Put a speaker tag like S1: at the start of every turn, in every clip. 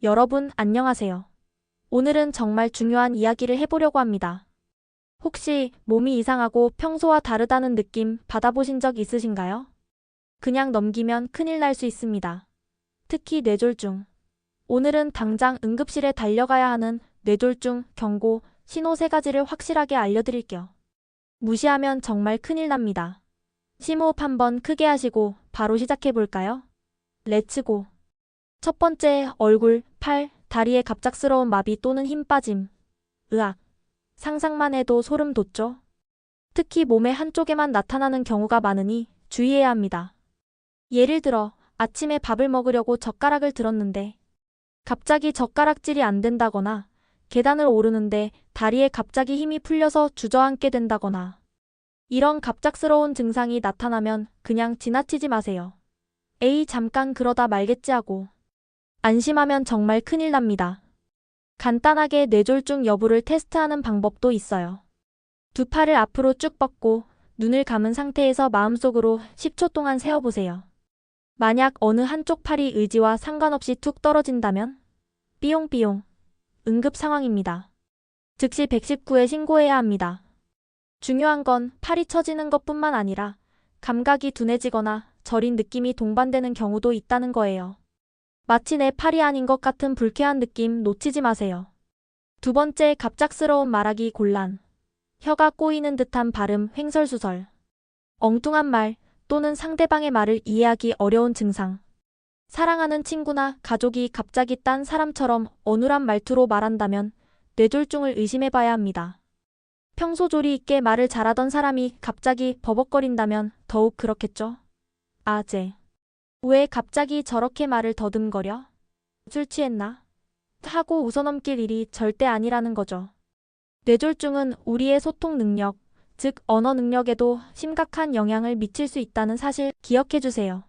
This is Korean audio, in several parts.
S1: 여러분, 안녕하세요. 오늘은 정말 중요한 이야기를 해보려고 합니다. 혹시 몸이 이상하고 평소와 다르다는 느낌 받아보신 적 있으신가요? 그냥 넘기면 큰일 날 수 있습니다. 특히 뇌졸중. 오늘은 당장 응급실에 달려가야 하는 뇌졸중 경고 신호 3가지를 확실하게 알려드릴게요. 무시하면 정말 큰일 납니다. 심호흡 한번 크게 하시고 바로 시작해볼까요? 렛츠고! 첫 번째, 얼굴, 팔, 다리에 갑작스러운 마비 또는 힘 빠짐. 으악. 상상만 해도 소름 돋죠? 특히 몸의 한쪽에만 나타나는 경우가 많으니 주의해야 합니다. 예를 들어, 아침에 밥을 먹으려고 젓가락을 들었는데 갑자기 젓가락질이 안 된다거나, 계단을 오르는데 다리에 갑자기 힘이 풀려서 주저앉게 된다거나, 이런 갑작스러운 증상이 나타나면 그냥 지나치지 마세요. 에이, 잠깐 그러다 말겠지 하고 안심하면 정말 큰일 납니다. 간단하게 뇌졸중 여부를 테스트하는 방법도 있어요. 두 팔을 앞으로 쭉 뻗고 눈을 감은 상태에서 마음속으로 10초 동안 세어보세요. 만약 어느 한쪽 팔이 의지와 상관없이 툭 떨어진다면 삐용삐용 응급 상황입니다. 즉시 119에 신고해야 합니다. 중요한 건 팔이 처지는 것뿐만 아니라 감각이 둔해지거나 저린 느낌이 동반되는 경우도 있다는 거예요. 마치 내 팔이 아닌 것 같은 불쾌한 느낌 놓치지 마세요. 두 번째, 갑작스러운 말하기 곤란. 혀가 꼬이는 듯한 발음, 횡설수설. 엉뚱한 말 또는 상대방의 말을 이해하기 어려운 증상. 사랑하는 친구나 가족이 갑자기 딴 사람처럼 어눌한 말투로 말한다면 뇌졸중을 의심해봐야 합니다. 평소 조리 있게 말을 잘하던 사람이 갑자기 버벅거린다면 더욱 그렇겠죠? 왜 갑자기 저렇게 말을 더듬거려? 술 취했나? 하고 웃어넘길 일이 절대 아니라는 거죠. 뇌졸중은 우리의 소통 능력, 즉 언어 능력에도 심각한 영향을 미칠 수 있다는 사실 기억해주세요.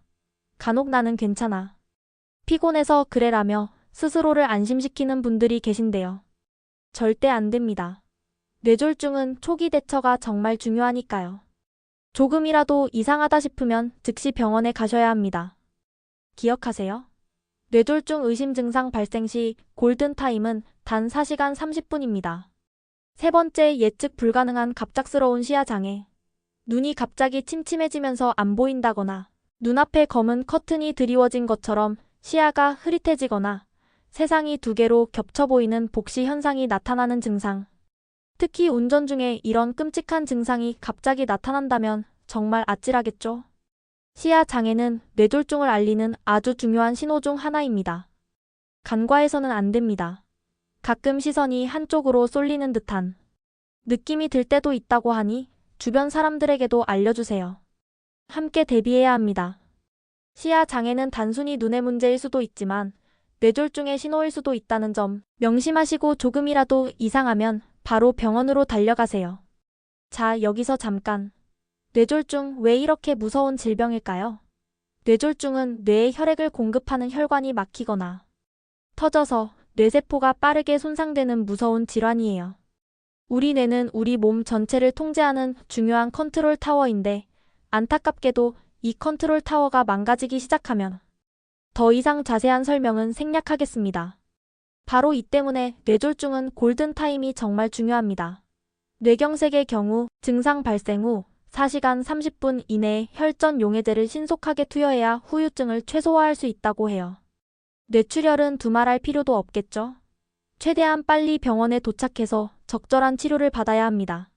S1: 간혹 나는 괜찮아. 피곤해서 그래라며 스스로를 안심시키는 분들이 계신데요. 절대 안 됩니다. 뇌졸중은 초기 대처가 정말 중요하니까요. 조금이라도 이상하다 싶으면 즉시 병원에 가셔야 합니다. 기억하세요. 뇌졸중 의심 증상 발생 시 골든타임은 단 4시간 30분입니다. 세 번째, 예측 불가능한 갑작스러운 시야장애. 눈이 갑자기 침침해지면서 안 보인다거나, 눈앞에 검은 커튼이 드리워진 것처럼 시야가 흐릿해지거나, 세상이 두 개로 겹쳐 보이는 복시 현상이 나타나는 증상. 특히 운전 중에 이런 끔찍한 증상이 갑자기 나타난다면 정말 아찔하겠죠? 시야 장애는 뇌졸중을 알리는 아주 중요한 신호 중 하나입니다. 간과해서는 안 됩니다. 가끔 시선이 한쪽으로 쏠리는 듯한 느낌이 들 때도 있다고 하니 주변 사람들에게도 알려주세요. 함께 대비해야 합니다. 시야 장애는 단순히 눈의 문제일 수도 있지만 뇌졸중의 신호일 수도 있다는 점 명심하시고 조금이라도 이상하면 바로 병원으로 달려가세요. 자, 여기서 잠깐. 뇌졸중 왜 이렇게 무서운 질병일까요? 뇌졸중은 뇌에 혈액을 공급하는 혈관이 막히거나 터져서 뇌세포가 빠르게 손상되는 무서운 질환이에요. 우리 뇌는 우리 몸 전체를 통제하는 중요한 컨트롤 타워인데 안타깝게도 이 컨트롤 타워가 망가지기 시작하면 더 이상 자세한 설명은 생략하겠습니다. 바로 이 때문에 뇌졸중은 골든타임이 정말 중요합니다. 뇌경색의 경우 증상 발생 후 4시간 30분 이내에 혈전 용해제를 신속하게 투여해야 후유증을 최소화할 수 있다고 해요. 뇌출혈은 두말할 필요도 없겠죠? 최대한 빨리 병원에 도착해서 적절한 치료를 받아야 합니다.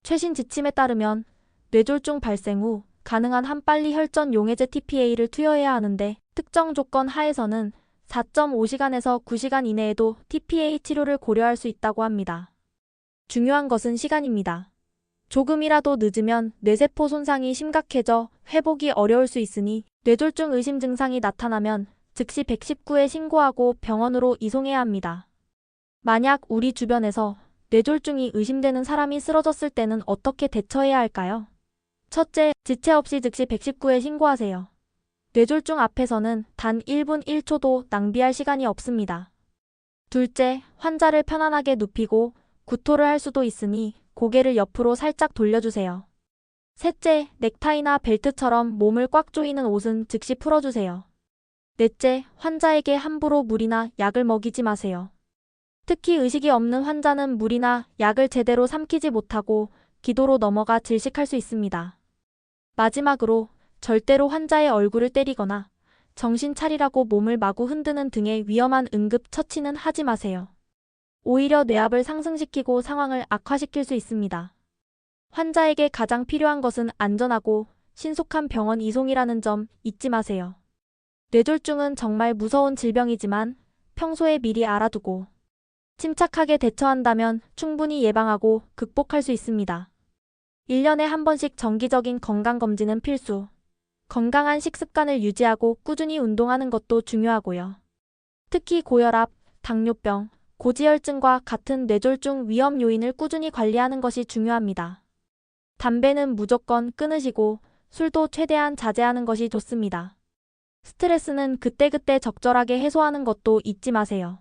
S1: 최신 지침에 따르면 뇌졸중 발생 후 가능한 한 빨리 혈전 용해제 TPA를 투여해야 하는데 특정 조건 하에서는 4.5시간에서 9시간 이내에도 TPA 치료를 고려할 수 있다고 합니다. 중요한 것은 시간입니다. 조금이라도 늦으면 뇌세포 손상이 심각해져 회복이 어려울 수 있으니 뇌졸중 의심 증상이 나타나면 즉시 119에 신고하고 병원으로 이송해야 합니다. 만약 우리 주변에서 뇌졸중이 의심되는 사람이 쓰러졌을 때는 어떻게 대처해야 할까요? 첫째, 지체 없이 즉시 119에 신고하세요. 뇌졸중 앞에서는 단 1분 1초도 낭비할 시간이 없습니다. 둘째, 환자를 편안하게 눕히고 구토를 할 수도 있으니 고개를 옆으로 살짝 돌려주세요. 셋째, 넥타이나 벨트처럼 몸을 꽉 조이는 옷은 즉시 풀어주세요. 넷째, 환자에게 함부로 물이나 약을 먹이지 마세요. 특히 의식이 없는 환자는 물이나 약을 제대로 삼키지 못하고 기도로 넘어가 질식할 수 있습니다. 마지막으로 절대로 환자의 얼굴을 때리거나 정신 차리라고 몸을 마구 흔드는 등의 위험한 응급 처치는 하지 마세요. 오히려 뇌압을 상승시키고 상황을 악화시킬 수 있습니다. 환자에게 가장 필요한 것은 안전하고 신속한 병원 이송이라는 점 잊지 마세요. 뇌졸중은 정말 무서운 질병이지만 평소에 미리 알아두고 침착하게 대처한다면 충분히 예방하고 극복할 수 있습니다. 1년에 한 번씩 정기적인 건강검진은 필수. 건강한 식습관을 유지하고 꾸준히 운동하는 것도 중요하고요. 특히 고혈압, 당뇨병, 고지혈증과 같은 뇌졸중 위험 요인을 꾸준히 관리하는 것이 중요합니다. 담배는 무조건 끊으시고 술도 최대한 자제하는 것이 좋습니다. 스트레스는 그때그때 적절하게 해소하는 것도 잊지 마세요.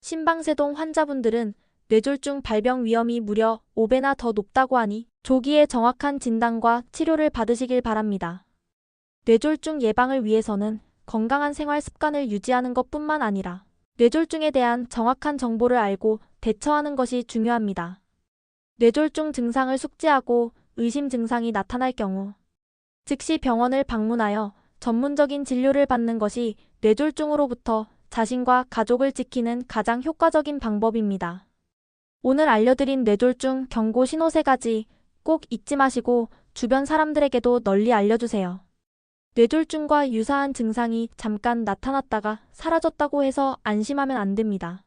S1: 심방세동 환자분들은 뇌졸중 발병 위험이 무려 5배나 더 높다고 하니 조기에 정확한 진단과 치료를 받으시길 바랍니다. 뇌졸중 예방을 위해서는 건강한 생활 습관을 유지하는 것뿐만 아니라 뇌졸중에 대한 정확한 정보를 알고 대처하는 것이 중요합니다. 뇌졸중 증상을 숙지하고 의심 증상이 나타날 경우 즉시 병원을 방문하여 전문적인 진료를 받는 것이 뇌졸중으로부터 자신과 가족을 지키는 가장 효과적인 방법입니다. 오늘 알려드린 뇌졸중 경고 신호 3가지 꼭 잊지 마시고 주변 사람들에게도 널리 알려주세요. 뇌졸중과 유사한 증상이 잠깐 나타났다가 사라졌다고 해서 안심하면 안 됩니다.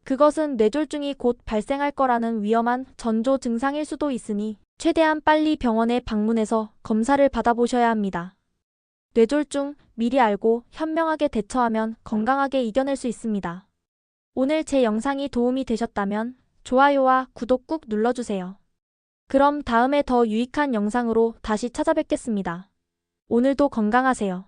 S1: 그것은 뇌졸중이 곧 발생할 거라는 위험한 전조 증상일 수도 있으니 최대한 빨리 병원에 방문해서 검사를 받아보셔야 합니다. 뇌졸중 미리 알고 현명하게 대처하면 건강하게 이겨낼 수 있습니다. 오늘 제 영상이 도움이 되셨다면 좋아요와 구독 꾹 눌러주세요. 그럼 다음에 더 유익한 영상으로 다시 찾아뵙겠습니다. 오늘도 건강하세요.